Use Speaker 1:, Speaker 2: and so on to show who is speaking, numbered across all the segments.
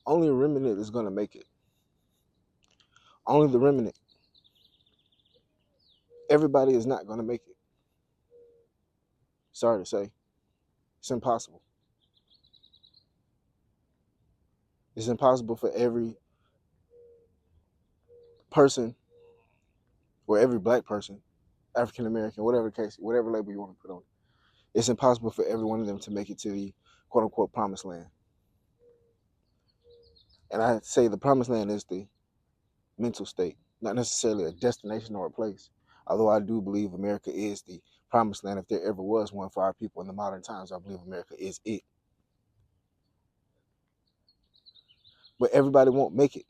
Speaker 1: only a remnant is going to make it. Only the remnant. Everybody is not going to make it. Sorry to say. It's impossible. It's impossible for every person or every black person, African American, whatever the case, whatever label you want to put on it. It's impossible for every one of them to make it to the quote unquote promised land. And I say the promised land is the mental state, not necessarily a destination or a place. Although I do believe America is the promised land. If there ever was one for our people in the modern times, I believe America is it. But everybody won't make it.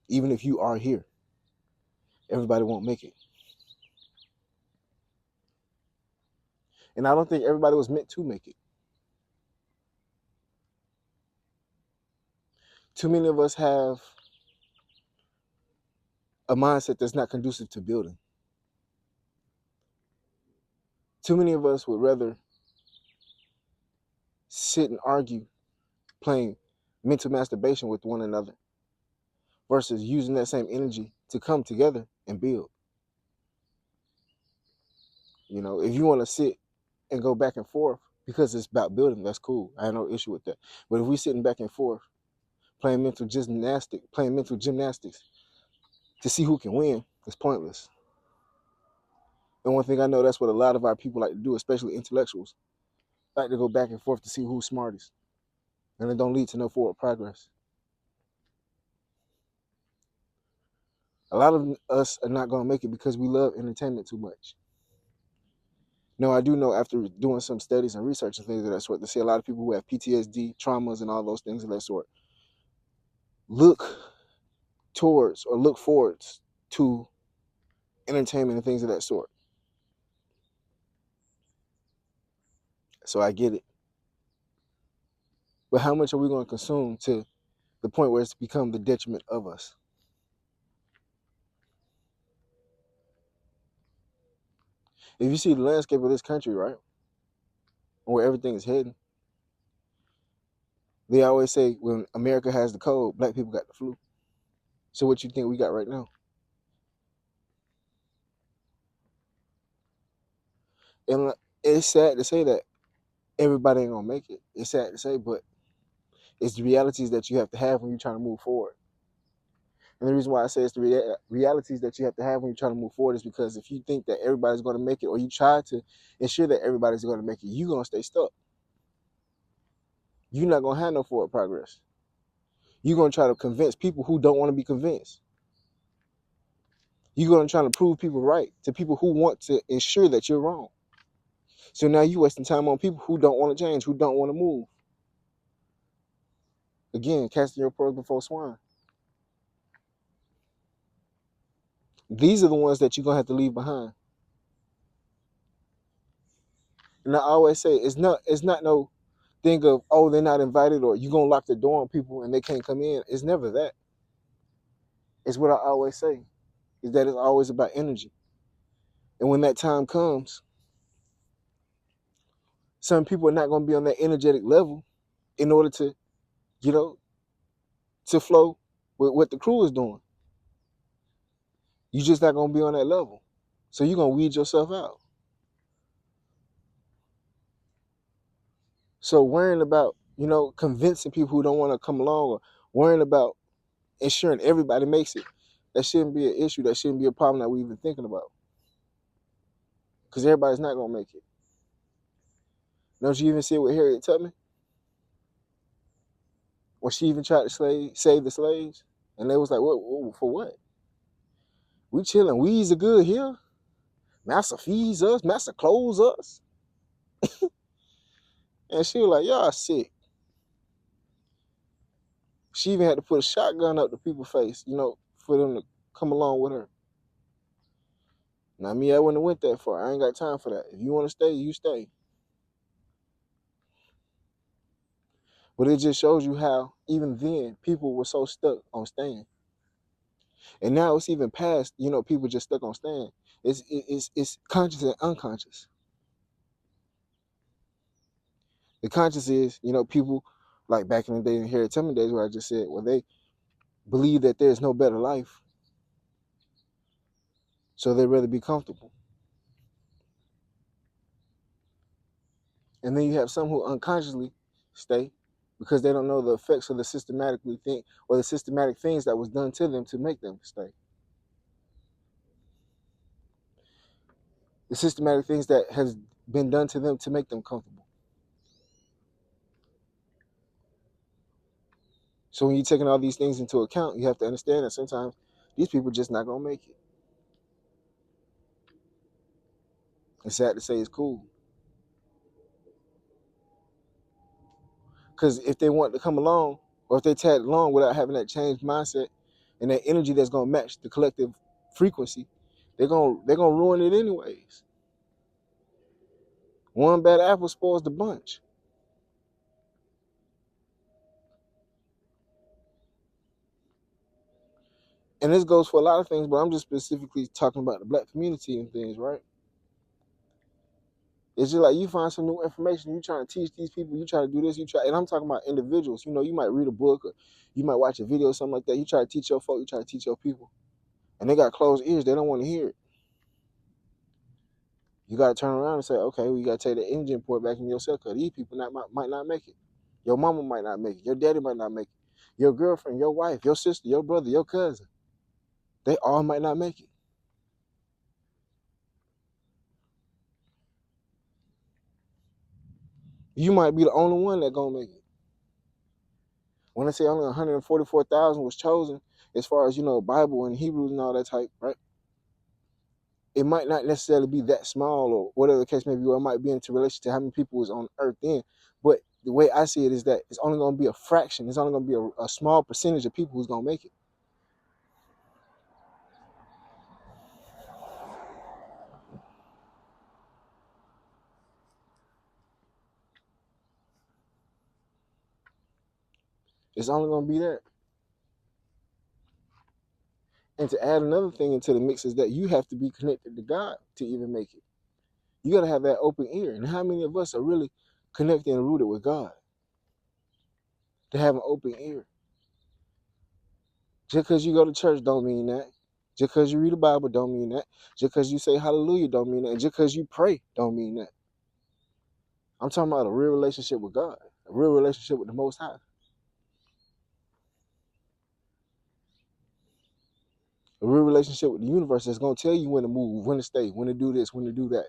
Speaker 1: Even if you are here, everybody won't make it. And I don't think everybody was meant to make it. Too many of us have a mindset that's not conducive to building. Too many of us would rather sit and argue, playing mental masturbation with one another, versus using that same energy to come together and build. You know, if you want to sit and go back and forth because it's about building, that's cool. I have no issue with that. But if we're sitting back and forth, playing mental gymnastics to see who can win, it's pointless. And one thing I know, that's what a lot of our people like to do, especially intellectuals, like to go back and forth to see who's smartest. And it don't lead to no forward progress. A lot of us are not going to make it because we love entertainment too much. Now, I do know after doing some studies and research and things of that sort, they say a lot of people who have PTSD, traumas, and all those things of that sort look towards or look forwards to entertainment and things of that sort. So I get it. But how much are we going to consume to the point where it's become the detriment of us? If you see the landscape of this country, right, where everything is heading, they always say when America has the cold, black people got the flu. So what you think we got right now? And it's sad to say that everybody ain't gonna make it. It's sad to say, but it's the realities that you have to have when you're trying to move forward. And the reason why I say it's the realities that you have to have when you're trying to move forward is because if you think that everybody's going to make it, or you try to ensure that everybody's going to make it, you're going to stay stuck. You're not going to have no forward progress. You're going to try to convince people who don't want to be convinced. You're going to try to prove people right to people who want to ensure that you're wrong. So now you're wasting time on people who don't want to change, who don't want to move. Again, casting your pearls before swine. These are the ones that you're going to have to leave behind. And I always say, it's not no thing of, oh, they're not invited, or you're going to lock the door on people and they can't come in. It's never that. It's what I always say, is that it's always about energy. And when that time comes, some people are not going to be on that energetic level in order to, to flow with what the crew is doing. You're just not going to be on that level. So you're going to weed yourself out. So worrying about, convincing people who don't want to come along, or worrying about ensuring everybody makes it, that shouldn't be an issue. That shouldn't be a problem that we're even thinking about. Because everybody's not going to make it. Don't you even see it with Harriet Tubman? When she even tried to save the slaves, and they was like, what, for what? We chilling. We's are good here. Master feeds us. Master clothes us. And she was like, y'all sick. She even had to put a shotgun up to people's face, for them to come along with her. Now, me, I wouldn't have went that far. I ain't got time for that. If you want to stay, you stay. But it just shows you how, even then, people were so stuck on staying. And now it's even past, people just stuck on staying. It's conscious and unconscious. The conscious is, people Like back in the day in Harry Tubman days where I just said, well, they believe that there's no better life, so they'd rather be comfortable. And then you have some who unconsciously stay because they don't know the effects of the systematically thing or the systematic things that was done to them to make them stay. The systematic things that has been done to them to make them comfortable. So when you're taking all these things into account, you have to understand that sometimes these people just not gonna make it. It's sad to say it's cool. Because if they want to come along, or if they tag along without having that changed mindset and that energy that's gonna match the collective frequency, they're gonna ruin it anyways. One bad apple spoils the bunch. And this goes for a lot of things, but I'm just specifically talking about the black community and things, right? It's just like you find some new information, you trying to teach these people, you try to do this, and I'm talking about individuals. You know, you might read a book or you might watch a video or something like that. You try to teach your folk, you try to teach your people, and they got closed ears. They don't want to hear it. You got to turn around and say, okay, well, you got to take the energy and pour it back in yourself because these people might not make it. Your mama might not make it. Your daddy might not make it. Your girlfriend, your wife, your sister, your brother, your cousin, they all might not make it. You might be the only one that gonna make it. When I say only 144,000 was chosen, as far as, you know, Bible and Hebrews and all that type, right? It might not necessarily be that small or whatever the case may be, or it might be into relation to how many people was on earth then. But the way I see it is that it's only going to be a fraction. It's only going to be a small percentage of people who's going to make it. It's only going to be that. And to add another thing into the mix is that you have to be connected to God to even make it. You got to have that open ear. And how many of us are really connected and rooted with God to have an open ear? Just because you go to church don't mean that. Just because you read the Bible don't mean that. Just because you say hallelujah don't mean that. And just because you pray don't mean that. I'm talking about a real relationship with God, a real relationship with the Most High. A real relationship with the universe that's going to tell you when to move, when to stay, when to do this, when to do that.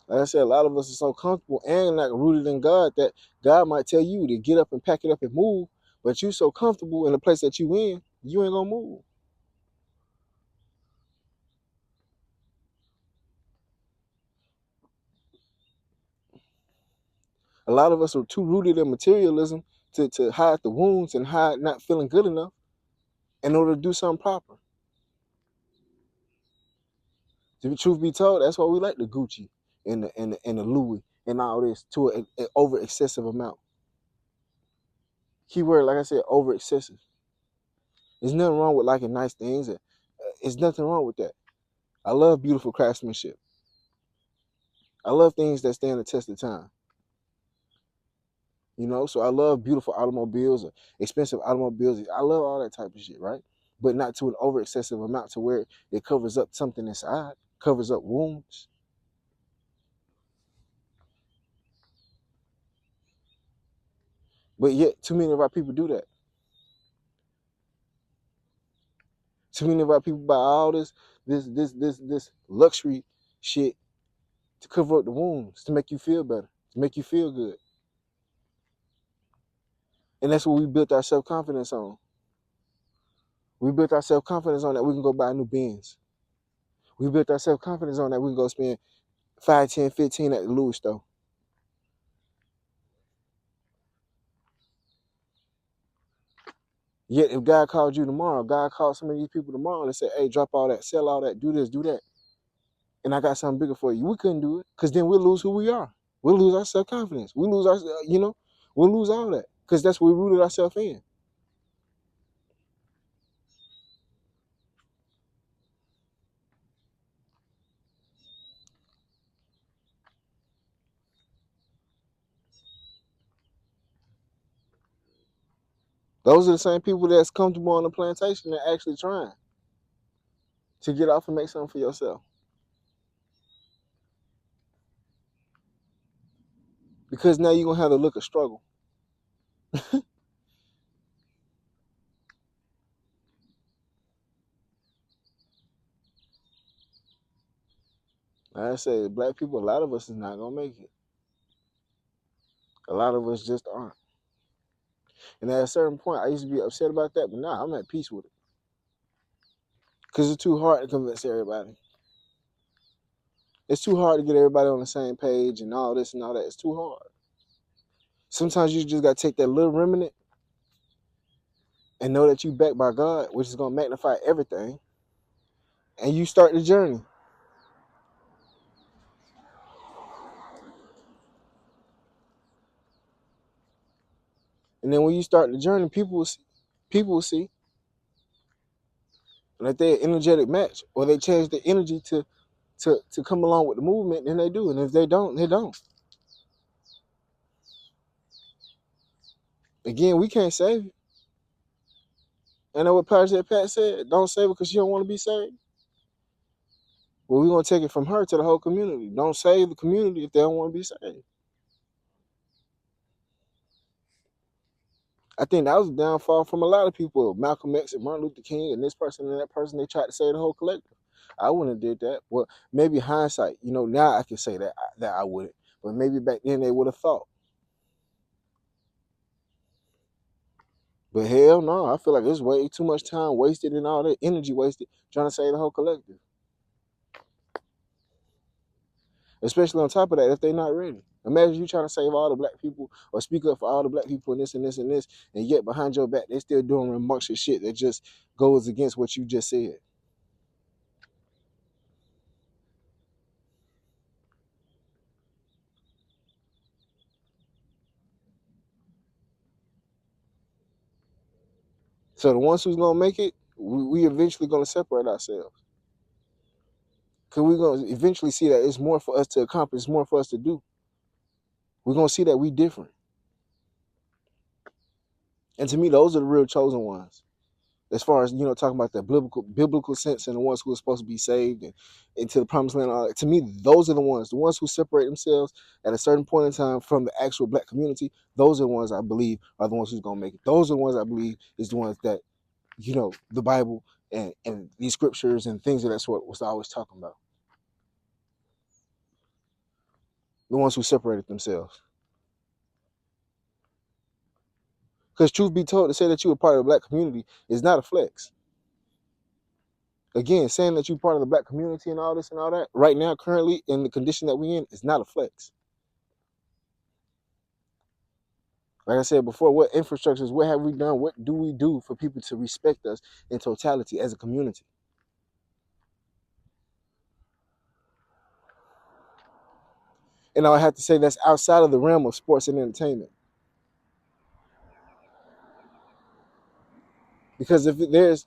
Speaker 1: Like I said, a lot of us are so comfortable and like rooted in God that God might tell you to get up and pack it up and move, but you so comfortable in the place that you in, you ain't going to move. A lot of us are too rooted in materialism to hide the wounds and hide not feeling good enough in order to do something proper. To be truth be told, that's why we like the Gucci and the Louis and all this to an over excessive amount. Keyword, like I said, over excessive. There's nothing wrong with liking nice things. There's nothing wrong with that. I love beautiful craftsmanship. I love things that stand the test of time. You know, so I love beautiful automobiles or expensive automobiles. I love all that type of shit, right? But not to an over excessive amount to where it covers up something inside, covers up wounds. But yet, too many of our people do that. Too many of our people buy all this luxury shit to cover up the wounds, to make you feel better, to make you feel good. And that's what we built our self-confidence on. We built our self-confidence on that we can go buy new Benz. We built our self-confidence on that we can go spend 5, 10, 15 at the Louis store. Yet if God called you tomorrow, God called some of these people tomorrow and said, hey, drop all that, sell all that, do this, do that. And I got something bigger for you. We couldn't do it because then we'll lose who we are. We'll lose our self-confidence. We'll lose our, we'll lose all that because that's what we rooted ourselves in. Those are the same people that's comfortable on the plantation and actually trying to get off and make something for yourself. Because now you're going to have to look a struggle. Like I said, black people, a lot of us is not going to make it. A lot of us just aren't. And at a certain point, I used to be upset about that, but now I'm at peace with it. Because it's too hard to convince everybody. It's too hard to get everybody on the same page and all this and all that. It's too hard. Sometimes you just got to take that little remnant and know that you backed by God, which is going to magnify everything, and you start the journey. And then when you start the journey, people will see. And if they're an energetic match, or they change the energy to come along with the movement, then they do. And if they don't, they don't. Again, we can't save you. I know what Pat said. Don't save it because you don't want to be saved. Well, we're going to take it from her to the whole community. Don't save the community if they don't want to be saved. I think that was a downfall from a lot of people. Malcolm X and Martin Luther King and this person and that person, they tried to save the whole collective. I wouldn't have did that. Well, maybe hindsight, now I can say that I wouldn't. But maybe back then they would have thought. But hell no, I feel like there's way too much time wasted and all that energy wasted trying to save the whole collective. Especially on top of that, if they're not ready. Imagine you trying to save all the black people or speak up for all the black people and this and this and this, and yet behind your back, they're still doing rambunctious shit that just goes against what you just said. So the ones who's going to make it, we eventually going to separate ourselves. Because we're going to eventually see that it's more for us to accomplish, it's more for us to do. We're going to see that we different. And to me, those are the real chosen ones. As far as, talking about the biblical sense and the ones who are supposed to be saved and into the promised land. All that. To me, those are the ones who separate themselves at a certain point in time from the actual black community. Those are the ones I believe are the ones who's going to make it. Those are the ones I believe is the ones that, the Bible and these scriptures and things of that sort was always talking about. The ones who separated themselves. Because truth be told, to say that you were part of the black community is not a flex. Again, saying that you're part of the black community and all this and all that, right now, currently, in the condition that we're in, is not a flex. Like I said before, what infrastructures, what have we done, what do we do for people to respect us in totality as a community? And I have to say that's outside of the realm of sports and entertainment. Because if there's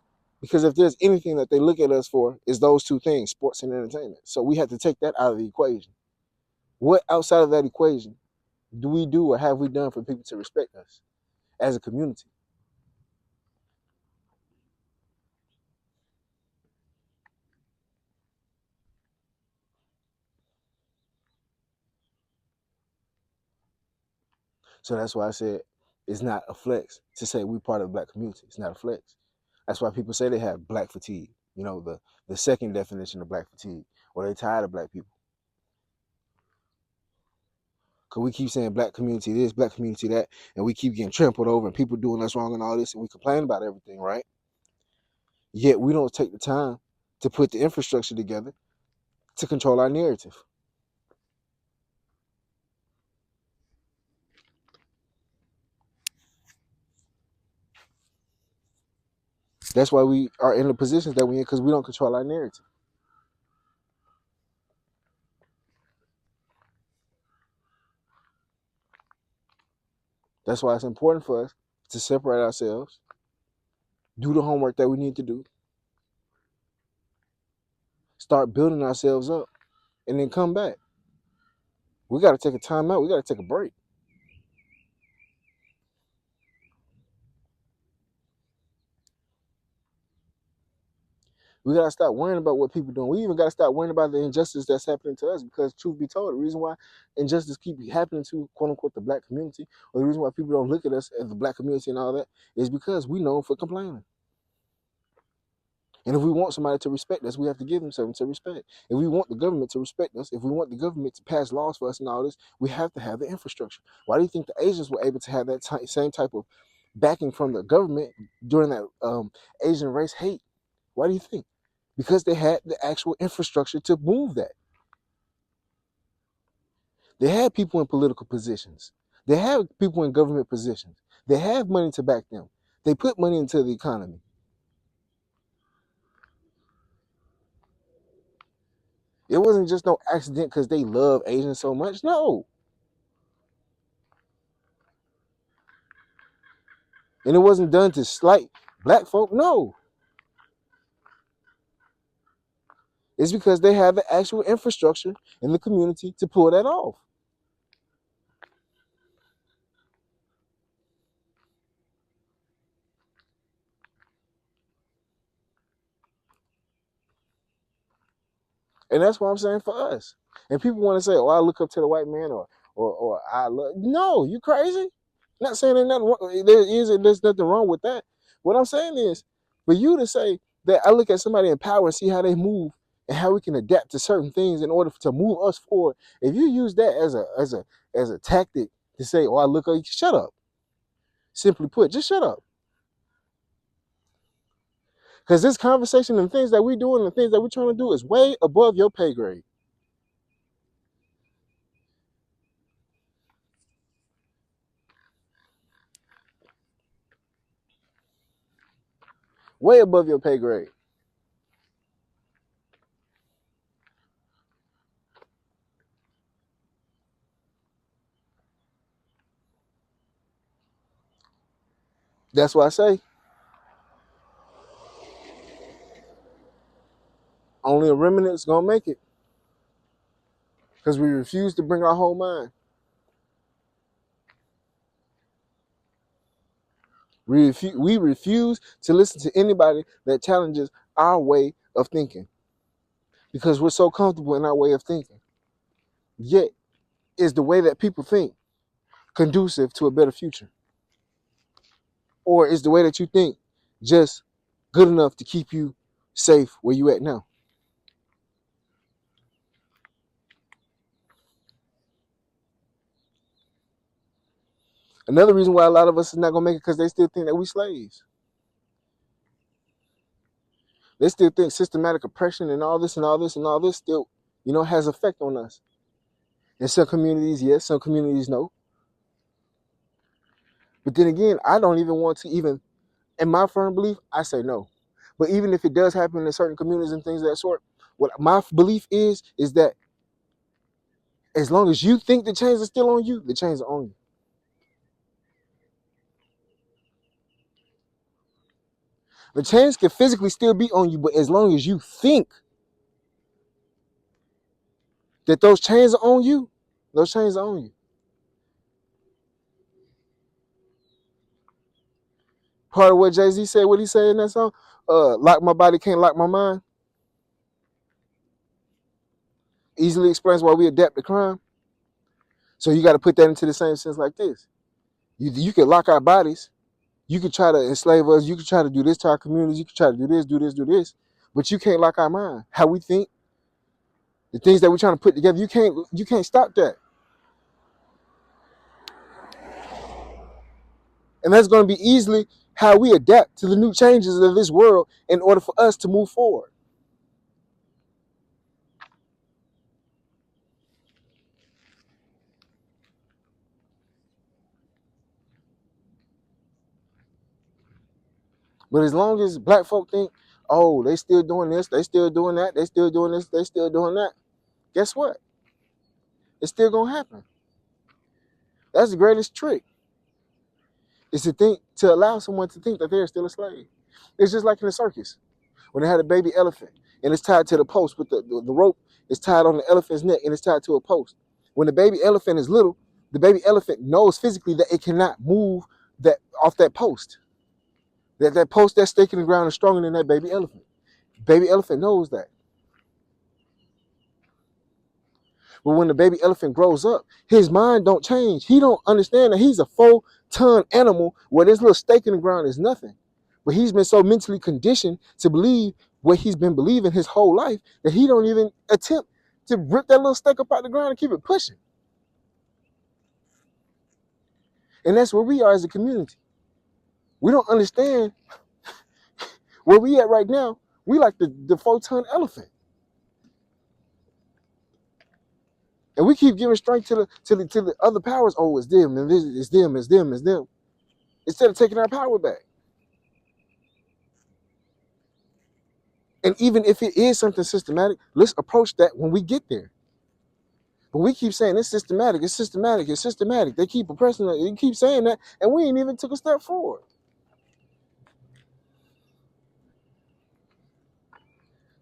Speaker 1: anything that they look at us for, is those two things, sports and entertainment. So we have to take that out of the equation. What outside of that equation do we do or have we done for people to respect us as a community? So that's why I said it's not a flex to say we're part of the black community. It's not a flex. That's why people say they have black fatigue. The second definition of black fatigue, or they're tired of black people. Because we keep saying black community this, black community that, and we keep getting trampled over and people doing us wrong and all this, and we complain about everything, right? Yet we don't take the time to put the infrastructure together to control our narrative. That's why we are in the positions that we're in, because we don't control our narrative. That's why it's important for us to separate ourselves, do the homework that we need to do, start building ourselves up, and then come back. We got to take a time out. We got to take a break. We gotta stop worrying about what people doing. We even gotta stop worrying about the injustice that's happening to us, because truth be told, the reason why injustice keep happening to quote unquote the black community, or the reason why people don't look at us as the black community and all that, is because we known for complaining. And if we want somebody to respect us, we have to give them something to respect. If we want the government to respect us, if we want the government to pass laws for us and all this, we have to have the infrastructure. Why do you think the Asians were able to have that same type of backing from the government during that Asian race hate? Why do you think? Because they had the actual infrastructure to move that. They had people in political positions. They have people in government positions. They have money to back them. They put money into the economy. It wasn't just no accident because they love Asians so much. No. And it wasn't done to slight black folk. No. It's because they have the actual infrastructure in the community to pull that off. And that's what I'm saying for us. And people want to say, "Oh, I look up to the white man," or I look. No, you crazy? Not saying there's nothing wrong. There's nothing wrong with that. What I'm saying is, for you to say that I look at somebody in power and see how they move and how we can adapt to certain things in order to move us forward. If you use that as a tactic to say, "Oh, I look up," shut up. Simply put, just shut up. Because this conversation and the things that we do and the things that we're trying to do is way above your pay grade. Way above your pay grade. That's why I say only a remnant is going to make it. Because we refuse to bring our whole mind. We refuse to listen to anybody that challenges our way of thinking. Because we're so comfortable in our way of thinking. Yet, is the way that people think conducive to a better future? Or is the way that you think just good enough to keep you safe where you at now? Another reason why a lot of us is not gonna make it because they still think that we slaves. They still think systematic oppression and all this and all this and all this still, has effect on us. In some communities, yes. Some communities, no. But then again, I don't even want to even, in my firm belief, I say no. But even if it does happen in certain communities and things of that sort, what my belief is that as long as you think the chains are still on you, the chains are on you. The chains can physically still be on you, but as long as you think that those chains are on you, those chains are on you. Part of what Jay-Z said, what he said in that song, lock my body, can't lock my mind, easily explains why we adapt to crime. So you got to put that into the same sense like this. You can lock our bodies. You can try to enslave us. You can try to do this to our communities. You can try to do this, do this, do this. But you can't lock our mind. How we think, the things that we're trying to put together, you can't stop that. And that's going to be easily how we adapt to the new changes of this world in order for us to move forward. But as long as black folk think, oh, they still doing this, they still doing that, they still doing this, they still doing that, guess what? It's still going to happen. That's the greatest trick, is to allow someone to think that they're still a slave. It's just like in the circus, when they had a baby elephant, and it's tied to the post with the rope is tied on the elephant's neck, and it's tied to a post. When the baby elephant is little, the baby elephant knows physically that it cannot move that off that post. That post that's staking the ground is stronger than that baby elephant. Baby elephant knows that. But when the baby elephant grows up, his mind don't change. He don't understand that he's a 4-ton animal where this little stake in the ground is nothing. But he's been so mentally conditioned to believe what he's been believing his whole life that he don't even attempt to rip that little stake up out the ground and keep it pushing. And that's where we are as a community. We don't understand where we at right now. We like the 4-ton elephant. And we keep giving strength to the other powers. Oh, it's them, and it's them, it's them, it's them. Instead of taking our power back. And even if it is something systematic, let's approach that when we get there. But we keep saying it's systematic, it's systematic, it's systematic. They keep oppressing us, they keep saying that, and we ain't even took a step forward.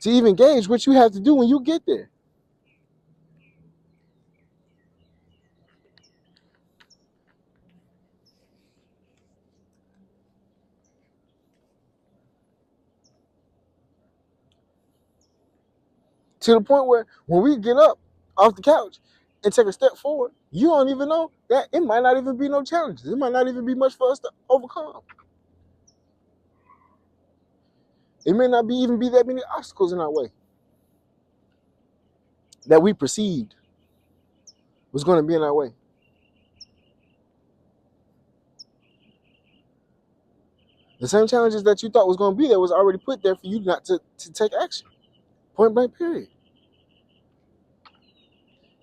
Speaker 1: To even gauge what you have to do when you get there. To the point where when we get up off the couch and take a step forward, you don't even know that it might not even be no challenges. It might not even be much for us to overcome. It may not even be that many obstacles in our way that we perceived was going to be in our way. The same challenges that you thought was going to be there was already put there for you not to take action. Point blank, period.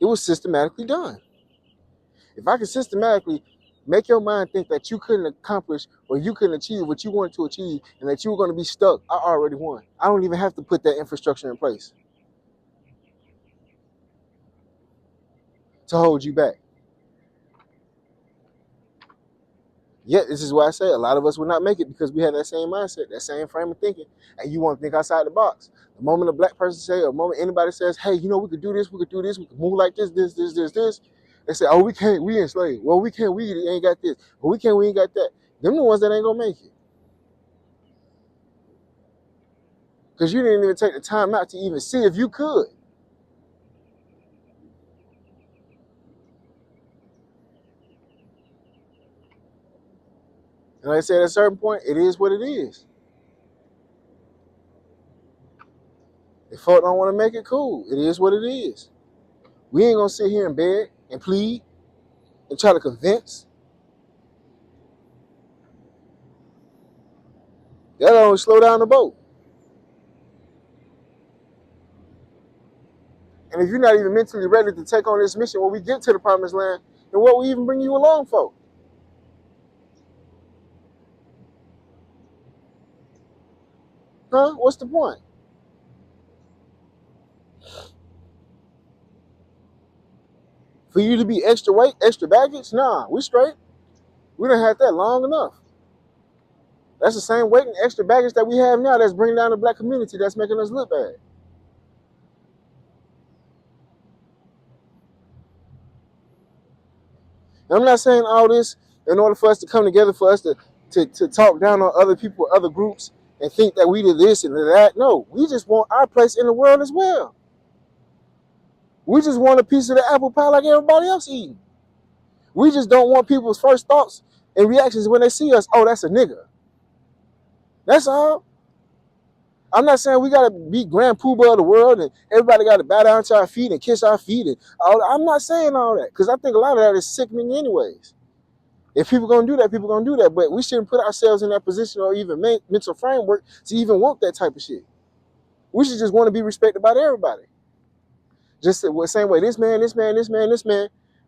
Speaker 1: It was systematically done. If I could systematically make your mind think that you couldn't accomplish or you couldn't achieve what you wanted to achieve and that you were going to be stuck, I already won. I don't even have to put that infrastructure in place to hold you back. Yet, this is why I say a lot of us will not make it because we have that same mindset, that same frame of thinking, and you want to think outside the box. The moment a black person says, or the moment anybody says, hey, you know, we could do this, we could move like this, they say, oh, we can't, we enslaved. Well, we can't, we ain't got this. Well, we can't, we ain't got that. Them the ones that ain't gonna make it. Because you didn't even take the time out to even see if you could. And like I said, at a certain point, it is what it is. If folk don't want to make it, cool. It is what it is. We ain't gonna sit here and beg and plead and try to convince. That'll only slow down the boat. And if you're not even mentally ready to take on this mission when we get to the promised land, then what will even bring you along for? Huh? What's the point? For you to be extra weight, extra baggage? Nah, we straight. We done had that long enough. That's the same weight and extra baggage that we have now that's bringing down the black community, that's making us look bad. And I'm not saying all this in order for us to come together, for us to talk down on other people, other groups, and think that we did this and that. No, we just want our place in the world as well. We just want a piece of the apple pie like everybody else eating. We just don't want people's first thoughts and reactions when they see us, oh, that's a nigga. That's all. I'm not saying we got to be Grand Poobah of the world and everybody got to bow down to our feet and kiss our feet. And all. I'm not saying all that because I think a lot of that is sickening anyways. If people going to do that, people going to do that. But we shouldn't put ourselves in that position or even mental framework to even want that type of shit. We should just want to be respected by everybody. Just the same way this man,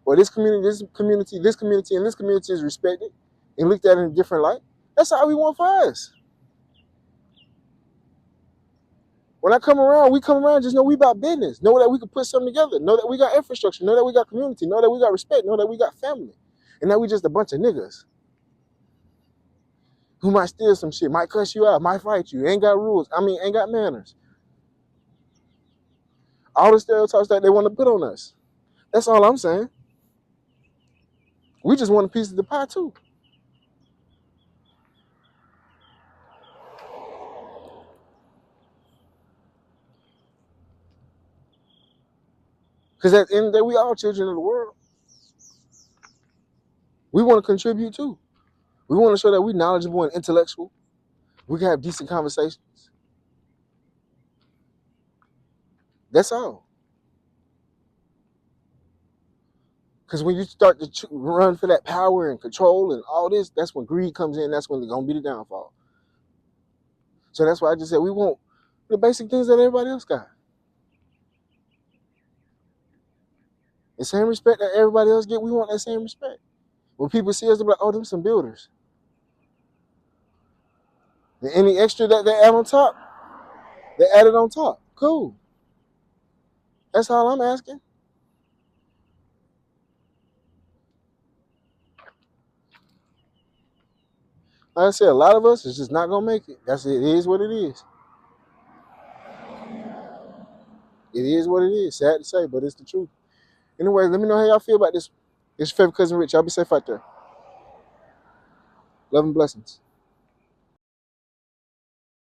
Speaker 1: or this community, and this community is respected and looked at in a different light. That's how we want for us. When I come around, we come around, just know we about business. Know that we can put something together. Know that we got infrastructure. Know that we got community. Know that we got respect. Know that we got family. And now we just a bunch of niggas who might steal some shit, might cuss you out, might fight you, ain't got rules. Ain't got manners. All the stereotypes that they want to put on us. That's all I'm saying. We just want a piece of the pie too. Because at the end of the day, we all children of the world. We want to contribute too. We want to show that we're knowledgeable and intellectual. We can have decent conversations. That's all. Because when you start to run for that power and control and all this, that's when greed comes in. That's when it's going to be the downfall. So that's why I just said we want the basic things that everybody else got. The same respect that everybody else get, we want that same respect. When people see us, they're like, oh, them some builders. And any extra that they add on top, they add it on top. Cool. That's all I'm asking. Like I said, a lot of us is just not gonna make it. It is what it is. It is what it is. Sad to say, but it's the truth. Anyway, let me know how y'all feel about this. It's your favorite cousin Rich. Y'all be safe out there. Love and blessings.